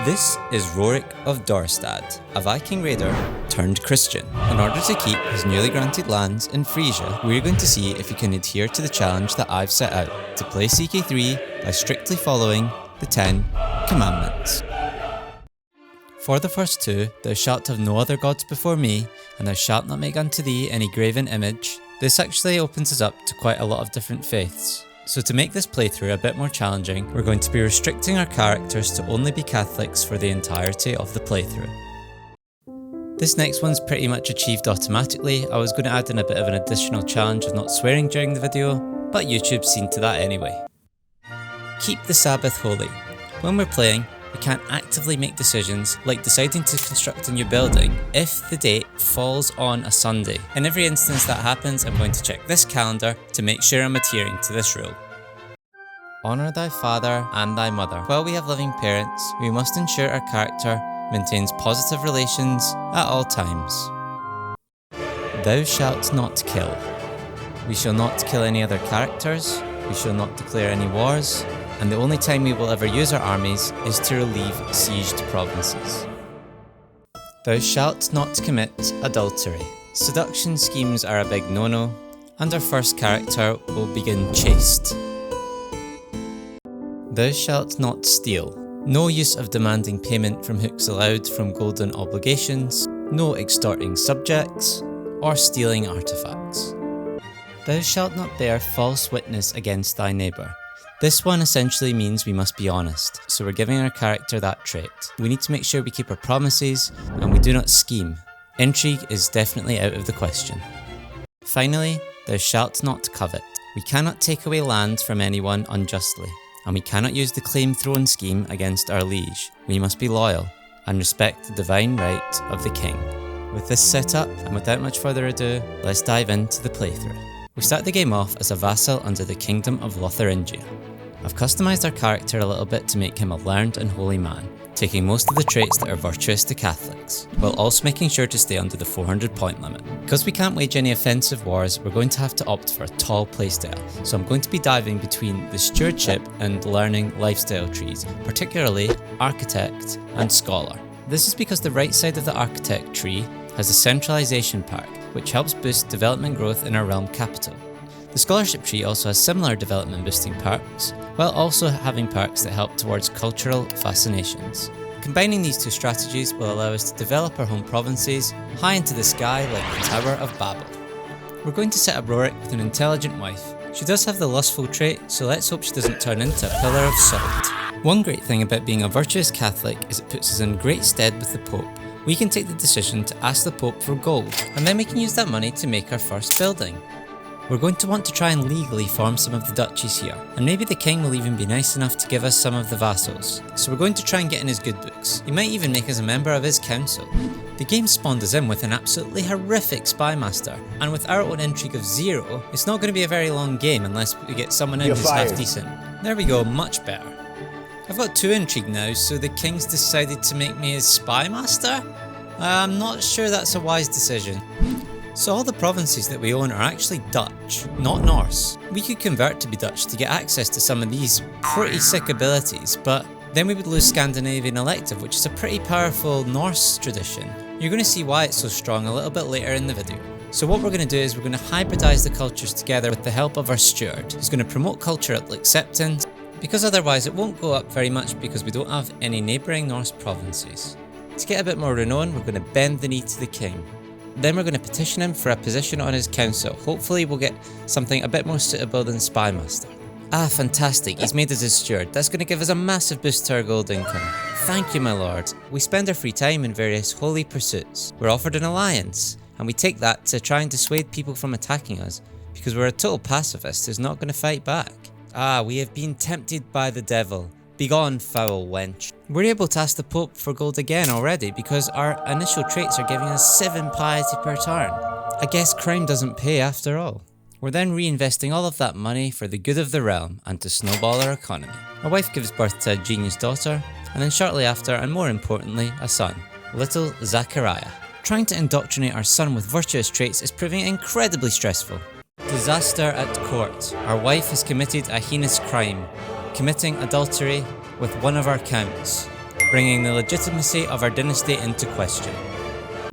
This is Rorik of Dorestad, a Viking raider turned Christian. In order to keep his newly granted lands in Frisia, we're going to see if he can adhere to the challenge that I've set out, to play CK3 by strictly following the 10 commandments. For the first two, thou shalt have no other gods before me, and thou shalt not make unto thee any graven image. This actually opens us up to quite a lot of different faiths. So to make this playthrough a bit more challenging, we're going to be restricting our characters to only be Catholics for the entirety of the playthrough. This next one's pretty much achieved automatically. I was going to add in a bit of an additional challenge of not swearing during the video, but YouTube's seen to that anyway. Keep the Sabbath holy. When we're playing, we can't actively make decisions like deciding to construct a new building if the date falls on a Sunday. In every instance that happens, I'm going to check this calendar to make sure I'm adhering to this rule. Honour thy father and thy mother. While we have living parents, we must ensure our character maintains positive relations at all times. Thou shalt not kill. We shall not kill any other characters, we shall not declare any wars, and the only time we will ever use our armies is to relieve sieged provinces. Thou shalt not commit adultery. Seduction schemes are a big no-no, and our first character will begin chaste. Thou shalt not steal. No use of demanding payment from hooks allowed from golden obligations, no extorting subjects, or stealing artifacts. Thou shalt not bear false witness against thy neighbour. This one essentially means we must be honest, so we're giving our character that trait. We need to make sure we keep our promises, and we do not scheme. Intrigue is definitely out of the question. Finally, thou shalt not covet. We cannot take away land from anyone unjustly, and we cannot use the claim throne scheme against our liege. We must be loyal, and respect the divine right of the king. With this set up, and without much further ado, let's dive into the playthrough. We start the game off as a vassal under the kingdom of Lotharingia. I've customised our character a little bit to make him a learned and holy man, taking most of the traits that are virtuous to Catholics, while also making sure to stay under the 400 point limit. Because we can't wage any offensive wars, we're going to have to opt for a tall playstyle, so I'm going to be diving between the stewardship and learning lifestyle trees, particularly architect and scholar. This is because the right side of the architect tree has a centralisation perk, which helps boost development growth in our realm capital. The scholarship tree also has similar development boosting perks, while also having perks that help towards cultural fascinations. Combining these two strategies will allow us to develop our home provinces high into the sky like the Tower of Babel. We're going to set up Rorik with an intelligent wife. She does have the lustful trait, so let's hope she doesn't turn into a pillar of salt. One great thing about being a virtuous Catholic is it puts us in great stead with the Pope. We can take the decision to ask the Pope for gold, and then we can use that money to make our first building. We're going to want to try and legally form some of the duchies here, and maybe the king will even be nice enough to give us some of the vassals. So we're going to try and get in his good books. He might even make us a member of his council. The game spawned us in with an absolutely horrific spy master, and with our own intrigue of 0, it's not going to be a very long game unless we get someone in who's half decent. There we go, much better. I've got 2 intrigue now, so the king's decided to make me his spy master? I'm not sure that's a wise decision. So all the provinces that we own are actually Dutch, not Norse. We could convert to be Dutch to get access to some of these pretty sick abilities, but then we would lose Scandinavian elective, which is a pretty powerful Norse tradition. You're going to see why it's so strong a little bit later in the video. So what we're going to do is we're going to hybridize the cultures together with the help of our steward, who's going to promote cultural acceptance, because otherwise it won't go up very much because we don't have any neighbouring Norse provinces. To get a bit more renown, we're going to bend the knee to the king. Then we're going to petition him for a position on his council. Hopefully we'll get something a bit more suitable than Spy Master. Ah, fantastic, he's made us his steward. That's going to give us a massive boost to our gold income. Thank you, my lord. We spend our free time in various holy pursuits. We're offered an alliance, and we take that to try and dissuade people from attacking us, because we're a total pacifist who's not going to fight back. Ah, we have been tempted by the devil. Begone, foul wench. We're able to ask the Pope for gold again already because our initial traits are giving us 7 piety per turn. I guess crime doesn't pay after all. We're then reinvesting all of that money for the good of the realm and to snowball our economy. Our wife gives birth to a genius daughter, and then shortly after, and more importantly, a son, little Zachariah. Trying to indoctrinate our son with virtuous traits is proving incredibly stressful. Disaster at court. Our wife has committed a heinous crime, committing adultery with one of our counts. bringing the legitimacy of our dynasty into question.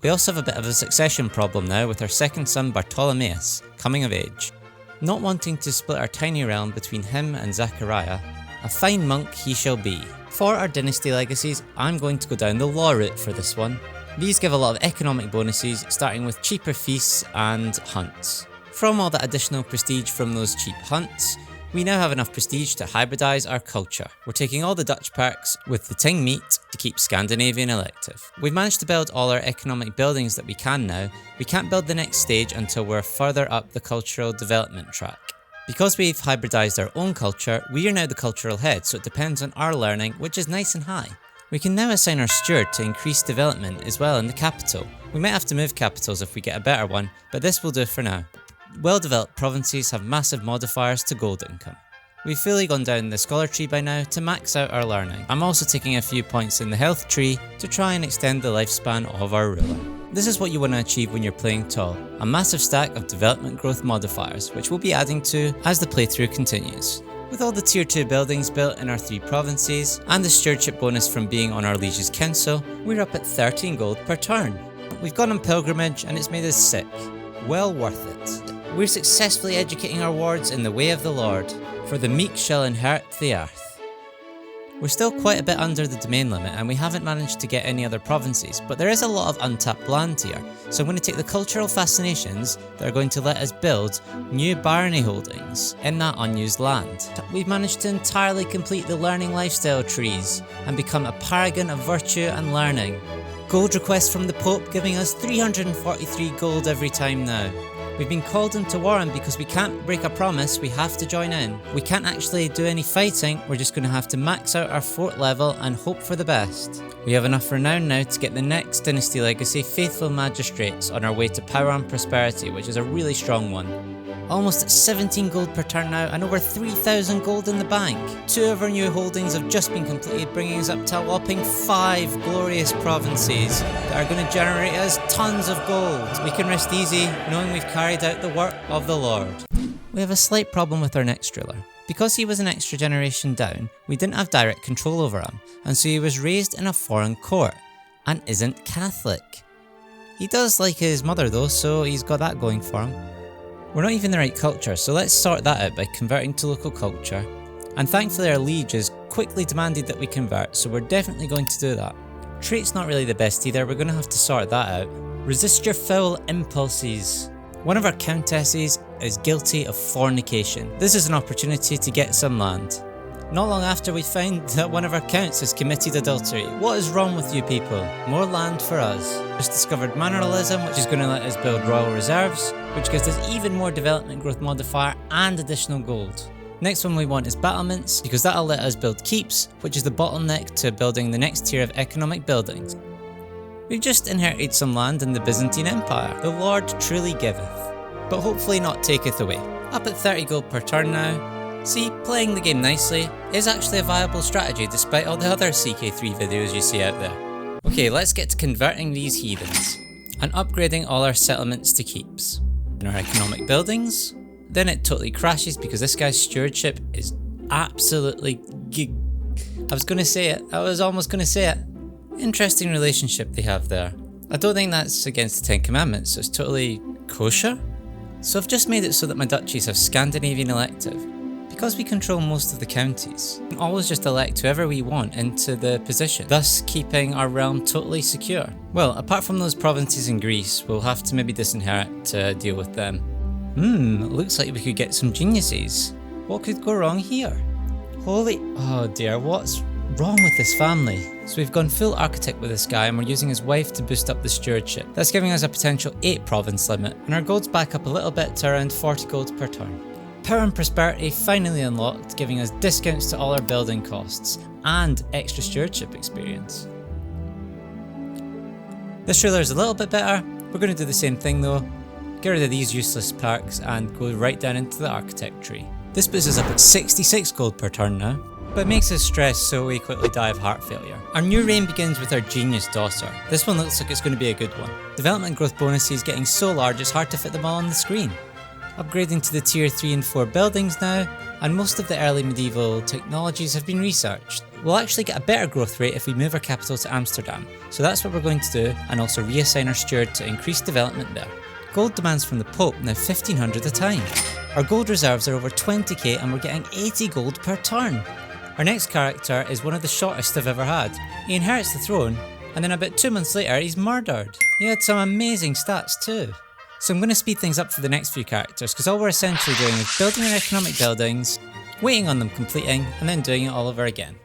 We also have a bit of a succession problem now with our second son Bartholomeus, coming of age. Not wanting to split our tiny realm between him and Zachariah, a fine monk he shall be. For our dynasty legacies, I'm going to go down the law route for this one. These give a lot of economic bonuses, starting with cheaper feasts and hunts. From all that additional prestige from those cheap hunts, we now have enough prestige to hybridise our culture. We're taking all the Dutch perks with the Ting meat to keep Scandinavian elective. We've managed to build all our economic buildings that we can now. We can't build the next stage until we're further up the cultural development track. Because we've hybridised our own culture, we are now the cultural head, so it depends on our learning, which is nice and high. We can now assign our steward to increase development as well in the capital. We might have to move capitals if we get a better one, but this will do for now. Well-developed provinces have massive modifiers to gold income. We've fully gone down the scholar tree by now to max out our learning. I'm also taking a few points in the health tree to try and extend the lifespan of our ruler. This is what you want to achieve when you're playing tall, a massive stack of development growth modifiers, which we'll be adding to as the playthrough continues. With all the tier 2 buildings built in our 3 provinces, and the stewardship bonus from being on our liege's council, we're up at 13 gold per turn. We've gone on pilgrimage and it's made us sick. Well worth it. We're successfully educating our wards in the way of the Lord, for the meek shall inherit the earth. We're still quite a bit under the domain limit and we haven't managed to get any other provinces, but there is a lot of untapped land here, so I'm going to take the cultural fascinations that are going to let us build new barony holdings in that unused land. We've managed to entirely complete the learning lifestyle trees and become a paragon of virtue and learning. Gold request from the Pope giving us 343 gold every time now. We've been called into war, and because we can't break a promise, we have to join in. We can't actually do any fighting, we're just going to have to max out our fort level and hope for the best. We have enough renown now to get the next dynasty legacy, Faithful Magistrates, on our way to power and prosperity, which is a really strong one. Almost at 17 gold per turn now and over 3,000 gold in the bank. 2 of our new holdings have just been completed, bringing us up to a whopping 5 glorious provinces that are going to generate us tons of gold. We can rest easy knowing we've carried out the work of the Lord. We have a slight problem with our next ruler. Because he was an extra generation down, we didn't have direct control over him, and so he was raised in a foreign court and isn't Catholic. He does like his mother though, so he's got that going for him. We're not even the right culture, so let's sort that out by converting to local culture. And thankfully our liege has quickly demanded that we convert, so we're definitely going to do that. Trait's not really the best either, we're going to have to sort that out. Resist your foul impulses. One of our countesses is guilty of fornication. This is an opportunity to get some land. Not long after we find that one of our counts has committed adultery. What is wrong with you people? More land for us. Just discovered Manneralism, which is going to let us build royal reserves, which gives us even more development growth modifier and additional gold. Next one we want is battlements, because that'll let us build keeps, which is the bottleneck to building the next tier of economic buildings. We've just inherited some land in the Byzantine Empire. The Lord truly giveth, but hopefully not taketh away. Up at 30 gold per turn now. See, playing the game nicely is actually a viable strategy despite all the other CK3 videos you see out there. Okay, let's get to converting these heathens and upgrading all our settlements to keeps. In our economic buildings, then it totally crashes because this guy's stewardship is absolutely I was almost gonna say it. Interesting relationship they have there. I don't think that's against the 10 Commandments, so it's totally kosher. So I've just made it so that my duchies have Scandinavian elective. Because we control most of the counties, we can always just elect whoever we want into the position, thus keeping our realm totally secure. Well, apart from those provinces in Greece, we'll have to maybe disinherit to deal with them. Looks like we could get some geniuses. What could go wrong here? Oh dear, what's wrong with this family? So we've gone full architect with this guy and we're using his wife to boost up the stewardship. That's giving us a potential 8 province limit, and our gold's back up a little bit to around 40 gold per turn. Power and prosperity finally unlocked, giving us discounts to all our building costs and extra stewardship experience. This ruler is a little bit better. We're going to do the same thing though. Get rid of these useless perks and go right down into the architect tree. This puts us up at 66 gold per turn now, but it makes us stressed so we quickly die of heart failure. Our new reign begins with our genius daughter. This one looks like it's going to be a good one. Development growth bonuses getting so large it's hard to fit them all on the screen. Upgrading to the tier 3 and 4 buildings now, and most of the early medieval technologies have been researched. we'll actually get a better growth rate if we move our capital to Amsterdam, so that's what we're going to do, and also reassign our steward to increase development there. Gold demands from the Pope now 1500 a time. Our gold reserves are over 20k and we're getting 80 gold per turn. Our next character is one of the shortest I've ever had. He inherits the throne, and then about 2 months later he's murdered. He had some amazing stats too. So I'm going to speed things up for the next few characters, because all we're essentially doing is building our economic buildings, waiting on them completing, and then doing it all over again.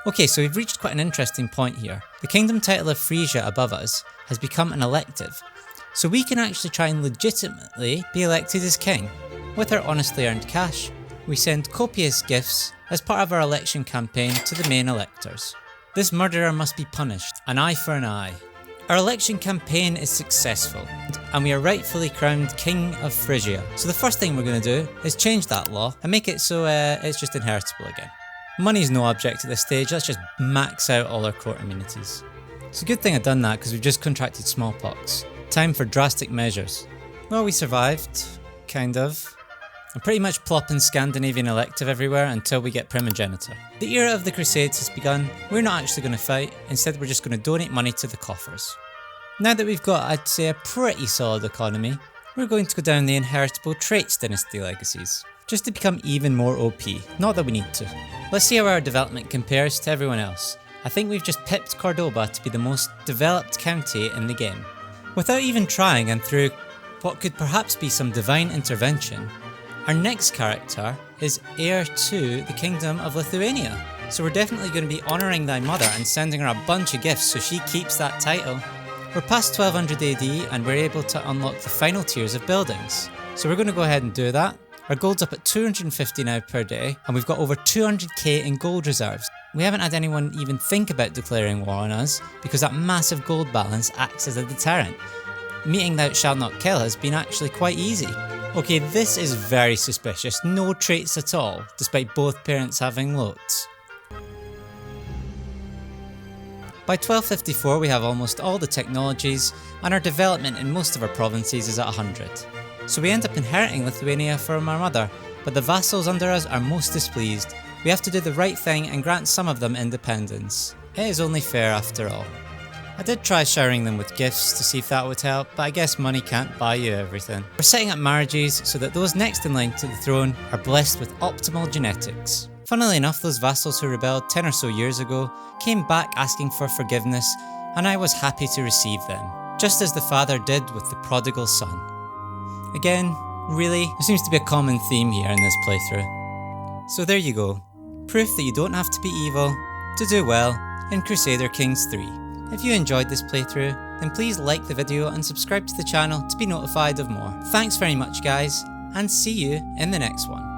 Okay, so we've reached quite an interesting point here. The kingdom title of Frisia above us has become an elective, so we can actually try and legitimately be elected as king. With our honestly earned cash, we send copious gifts as part of our election campaign to the main electors. This murderer must be punished, an eye for an eye. Our election campaign is successful, and we are rightfully crowned King of Frisia. So the first thing we're going to do is change that law and make it so it's just inheritable again. Money's no object at this stage, let's just max out all our court amenities. It's a good thing I've done that because we've just contracted smallpox. Time for drastic measures. Well, we survived, kind of. I'm pretty much plopping Scandinavian elective everywhere until we get primogeniture. The era of the Crusades has begun. We're not actually going to fight, instead we're just going to donate money to the coffers. Now that we've got, I'd say, a pretty solid economy, we're going to go down the inheritable traits dynasty legacies, just to become even more OP, not that we need to. Let's see how our development compares to everyone else. I think we've just pipped Cordoba to be the most developed county in the game. Without even trying, and through what could perhaps be some divine intervention, our next character is heir to the Kingdom of Lithuania. So we're definitely going to be honouring thy mother and sending her a bunch of gifts so she keeps that title. We're past 1200 AD and we're able to unlock the final tiers of buildings. So we're going to go ahead and do that. Our gold's up at 250 now per day, and we've got over 200k in gold reserves. We haven't had anyone even think about declaring war on us, because that massive gold balance acts as a deterrent. Meeting thou shalt not kill has been actually quite easy. Okay, this is very suspicious, no traits at all, despite both parents having loads. By 1254 we have almost all the technologies, and our development in most of our provinces is at 100. So we end up inheriting Lithuania from our mother, but the vassals under us are most displeased. We have to do the right thing and grant some of them independence. It is only fair after all. I did try showering them with gifts to see if that would help, but I guess money can't buy you everything. We're setting up marriages so that those next in line to the throne are blessed with optimal genetics. Funnily enough, those vassals who rebelled 10 or so years ago came back asking for forgiveness, and I was happy to receive them, just as the father did with the prodigal son. Again, really, there seems to be a common theme here in this playthrough. So there you go, proof that you don't have to be evil to do well in Crusader Kings 3. If you enjoyed this playthrough, then please like the video and subscribe to the channel to be notified of more. Thanks very much guys, and see you in the next one.